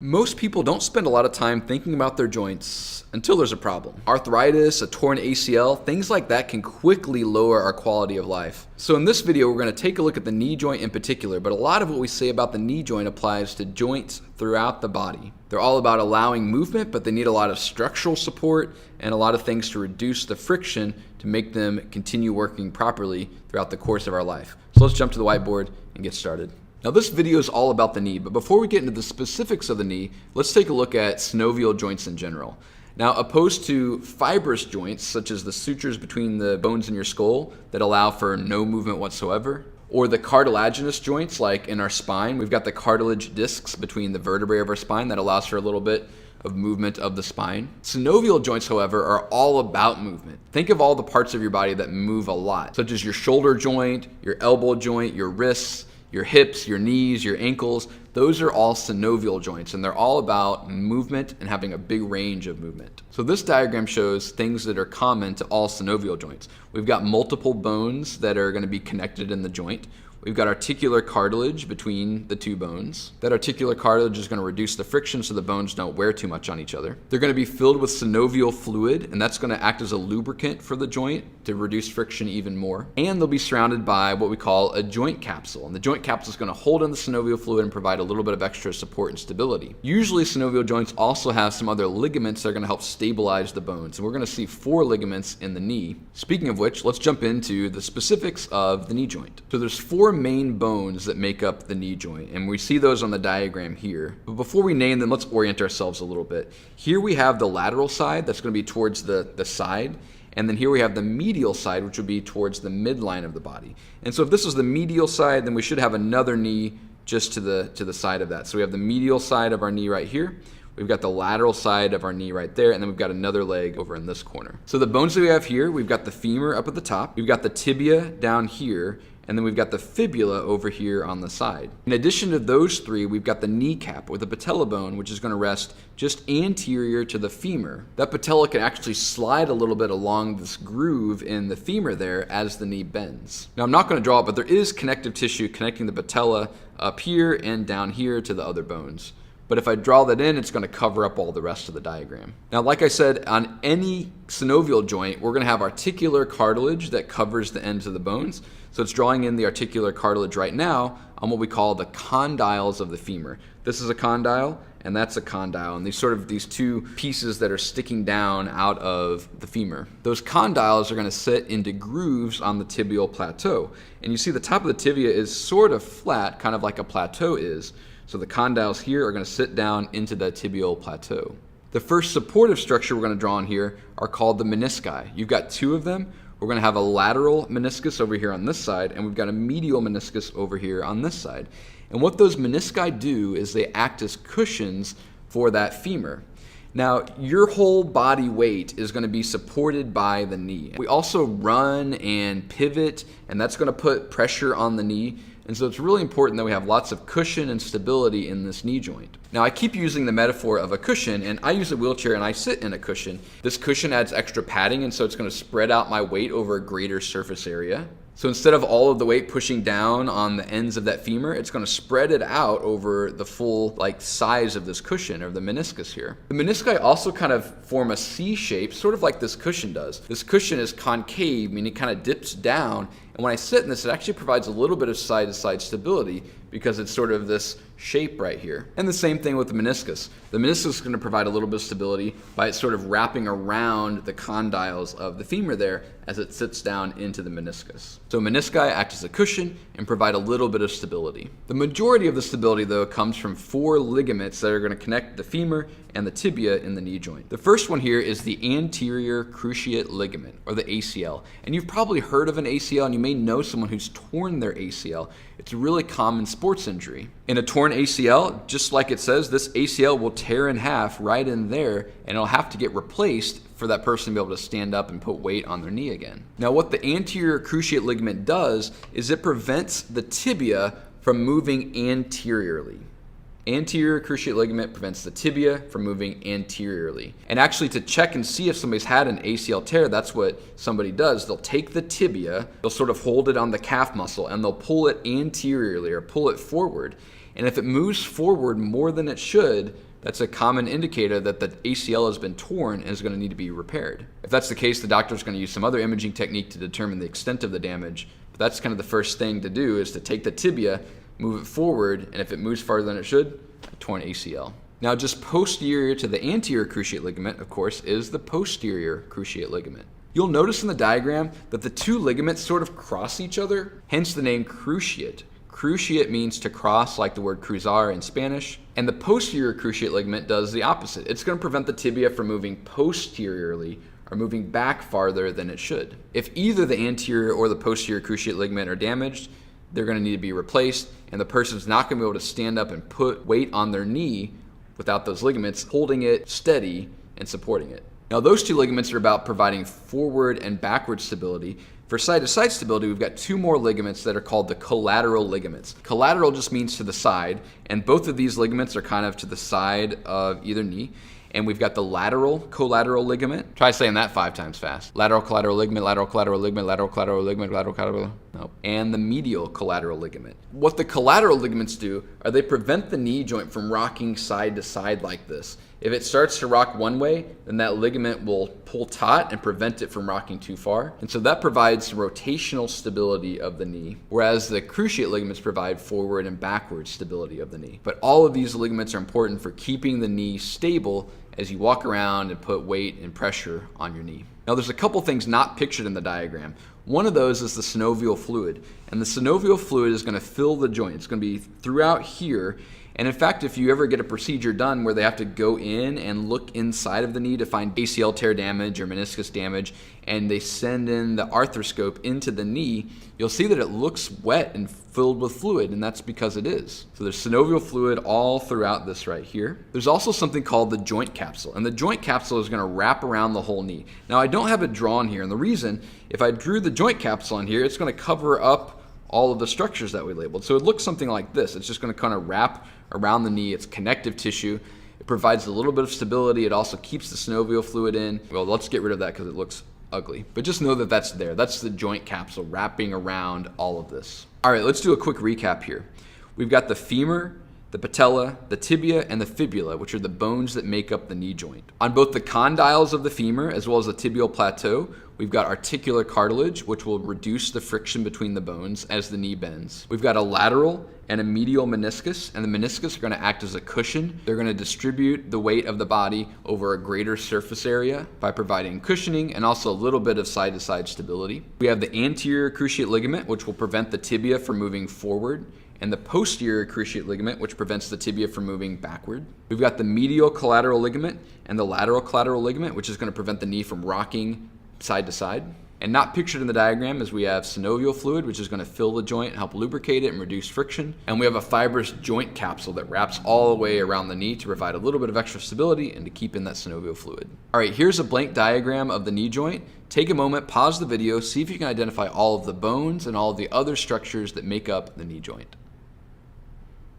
Most people don't spend a lot of time thinking about their joints until there's a problem. Arthritis, a torn ACL, things like that can quickly lower our quality of life. So in this video, we're going to take a look at the knee joint in particular, but a lot of what we say about the knee joint applies to joints throughout the body. They're all about allowing movement, but they need a lot of structural support and a lot of things to reduce the friction to make them continue working properly throughout the course of our life. So let's jump to the whiteboard and get started. Now this video is all about the knee, but before we get into the specifics of the knee, let's take a look at synovial joints in general. Now, opposed to fibrous joints, such as the sutures between the bones in your skull that allow for no movement whatsoever, or the cartilaginous joints like in our spine, we've got the cartilage discs between the vertebrae of our spine that allows for a little bit of movement of the spine. Synovial joints, however, are all about movement. Think of all the parts of your body that move a lot, such as your shoulder joint, your elbow joint, your wrists, your hips, your knees, your ankles. Those are all synovial joints, and they're all about movement and having a big range of movement. So this diagram shows things that are common to all synovial joints. We've got multiple bones that are going to be connected in the joint. We've got articular cartilage between the two bones. That articular cartilage is going to reduce the friction so the bones don't wear too much on each other. They're going to be filled with synovial fluid, and that's going to act as a lubricant for the joint to reduce friction even more. And they'll be surrounded by what we call a joint capsule. And the joint capsule is going to hold in the synovial fluid and provide a little bit of extra support and stability. Usually synovial joints also have some other ligaments that are going to help stabilize the bones. And we're going to see 4 ligaments in the knee. Speaking of which, let's jump into the specifics of the knee joint. So there's 4 main bones that make up the knee joint, and we see those on the diagram here. But before we name them, let's orient ourselves a little bit. Here we have the lateral side that's going to be towards the side, and then here we have the medial side, which would be towards the midline of the body. And so if this is the medial side, then we should have another knee just to the side of that. So we have the medial side of our knee right here. We've got the lateral side of our knee right there, and then we've got another leg over in this corner. So the bones that we have here, we've got the femur up at the top, we've got the tibia down here, and then we've got the fibula over here on the side. In addition to those 3, we've got the kneecap with the patella bone, which is going to rest just anterior to the femur. That patella can actually slide a little bit along this groove in the femur there as the knee bends. Now I'm not going to draw it, but there is connective tissue connecting the patella up here and down here to the other bones. But if I draw that in, it's going to cover up all the rest of the diagram. Now, like I said, on any synovial joint, we're going to have articular cartilage that covers the ends of the bones. So it's drawing in the articular cartilage right now on what we call the condyles of the femur. This is a condyle, and that's a condyle, and these 2 pieces that are sticking down out of the femur. Those condyles are going to sit into grooves on the tibial plateau. And you see the top of the tibia is sort of flat, kind of like a plateau is. So the condyles here are going to sit down into the tibial plateau. The first supportive structure we're going to draw on here are called the menisci. You've got 2 of them. We're going to have a lateral meniscus over here on this side, and we've got a medial meniscus over here on this side. And what those menisci do is they act as cushions for that femur. Now, your whole body weight is going to be supported by the knee. We also run and pivot, and that's going to put pressure on the knee. And so it's really important that we have lots of cushion and stability in this knee joint. Now, I keep using the metaphor of a cushion, and I use a wheelchair and I sit in a cushion. This cushion adds extra padding, and so it's going to spread out my weight over a greater surface area. So instead of all of the weight pushing down on the ends of that femur, it's going to spread it out over the full size of this cushion or the meniscus here. The menisci also kind of form a C shape, sort of like this cushion does. This cushion is concave, meaning it kind of dips down. And when I sit in this, it actually provides a little bit of side-to-side stability because it's sort of this shape right here. And the same thing with the meniscus. The meniscus is going to provide a little bit of stability by it sort of wrapping around the condyles of the femur there as it sits down into the meniscus. So menisci act as a cushion and provide a little bit of stability. The majority of the stability, though, comes from 4 ligaments that are going to connect the femur and the tibia in the knee joint. The first one here is the anterior cruciate ligament, or the ACL. And you've probably heard of an ACL, and you may know someone who's torn their ACL. It's a really common sports injury. In a torn ACL, just like it says, this ACL will tear in half right in there, and it'll have to get replaced for that person to be able to stand up and put weight on their knee again. Now, what the anterior cruciate ligament does is it prevents the tibia from moving anteriorly. Anterior cruciate ligament prevents the tibia from moving anteriorly. And actually, to check and see if somebody's had an ACL tear, that's what somebody does. They'll take the tibia, they'll sort of hold it on the calf muscle, and they'll pull it anteriorly or pull it forward. And if it moves forward more than it should, that's a common indicator that the ACL has been torn and is going to need to be repaired. If that's the case, the doctor is going to use some other imaging technique to determine the extent of the damage. But that's kind of the first thing to do, is to take the tibia, move it forward, and if it moves farther than it should, a torn ACL. Now, just posterior to the anterior cruciate ligament, of course, is the posterior cruciate ligament. You'll notice in the diagram that the two ligaments sort of cross each other, hence the name cruciate. Cruciate means to cross, like the word cruzar in Spanish, and the posterior cruciate ligament does the opposite. It's going to prevent the tibia from moving posteriorly or moving back farther than it should. If either the anterior or the posterior cruciate ligament are damaged, they're going to need to be replaced, and the person's not going to be able to stand up and put weight on their knee without those ligaments holding it steady and supporting it. Now, those two ligaments are about providing forward and backward stability. For side-to-side stability, we've got two more ligaments that are called the collateral ligaments. Collateral just means to the side, and both of these ligaments are kind of to the side of either knee. And we've got the lateral collateral ligament. Try saying that 5 times fast. Lateral collateral ligament, lateral collateral ligament, lateral collateral ligament, lateral collateral, no. And the medial collateral ligament. What the collateral ligaments do are they prevent the knee joint from rocking side to side like this. If it starts to rock one way, then that ligament will pull taut and prevent it from rocking too far. And so that provides rotational stability of the knee, whereas the cruciate ligaments provide forward and backward stability of the knee. But all of these ligaments are important for keeping the knee stable as you walk around and put weight and pressure on your knee. Now, there's a couple things not pictured in the diagram. One of those is the synovial fluid, and the synovial fluid is going to fill the joint. It's going to be throughout here. And in fact, if you ever get a procedure done where they have to go in and look inside of the knee to find ACL tear damage or meniscus damage, and they send in the arthroscope into the knee, you'll see that it looks wet and filled with fluid, and that's because it is. So there's synovial fluid all throughout this right here. There's also something called the joint capsule, and the joint capsule is going to wrap around the whole knee. Now, I don't have it drawn here, and the reason, if I drew the joint capsule in here, it's going to cover up all of the structures that we labeled. So it looks something like this. It's just going to kind of wrap around the knee. It's connective tissue. It provides a little bit of stability. It also keeps the synovial fluid in. Well, let's get rid of that because it looks ugly. But just know that that's there. That's the joint capsule wrapping around all of this. All right, let's do a quick recap here. We've got the femur, the patella, the tibia, and the fibula, which are the bones that make up the knee joint. On both the condyles of the femur as well as the tibial plateau, we've got articular cartilage, which will reduce the friction between the bones as the knee bends. We've got a lateral and a medial meniscus, and the meniscus are going to act as a cushion. They're going to distribute the weight of the body over a greater surface area by providing cushioning and also a little bit of side-to-side stability. We have the anterior cruciate ligament, which will prevent the tibia from moving forward, and the posterior cruciate ligament, which prevents the tibia from moving backward. We've got the medial collateral ligament and the lateral collateral ligament, which is going to prevent the knee from rocking side to side. And not pictured in the diagram is we have synovial fluid, which is going to fill the joint and help lubricate it and reduce friction. And we have a fibrous joint capsule that wraps all the way around the knee to provide a little bit of extra stability and to keep in that synovial fluid. All right, here's a blank diagram of the knee joint. Take a moment, pause the video, see if you can identify all of the bones and all of the other structures that make up the knee joint.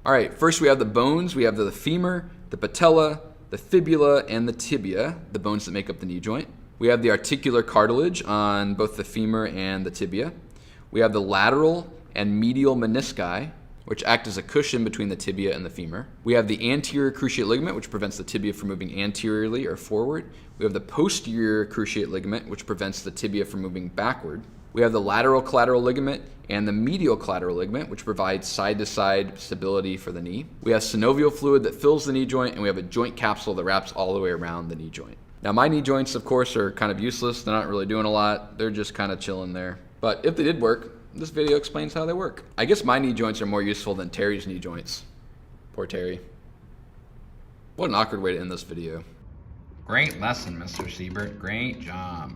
All right, first we have the bones. We have the femur, the patella, the fibula, and the tibia, the bones that make up the knee joint. We have the articular cartilage on both the femur and the tibia. We have the lateral and medial menisci, which act as a cushion between the tibia and the femur. We have the anterior cruciate ligament, which prevents the tibia from moving anteriorly or forward. We have the posterior cruciate ligament, which prevents the tibia from moving backward. We have the lateral collateral ligament and the medial collateral ligament, which provides side-to-side stability for the knee. We have synovial fluid that fills the knee joint, and we have a joint capsule that wraps all the way around the knee joint. Now, my knee joints, of course, are kind of useless. They're not really doing a lot. They're just kind of chilling there. But if they did work, this video explains how they work. I guess my knee joints are more useful than Terry's knee joints. Poor Terry. What an awkward way to end this video. Great lesson, Mr. Siebert. Great job.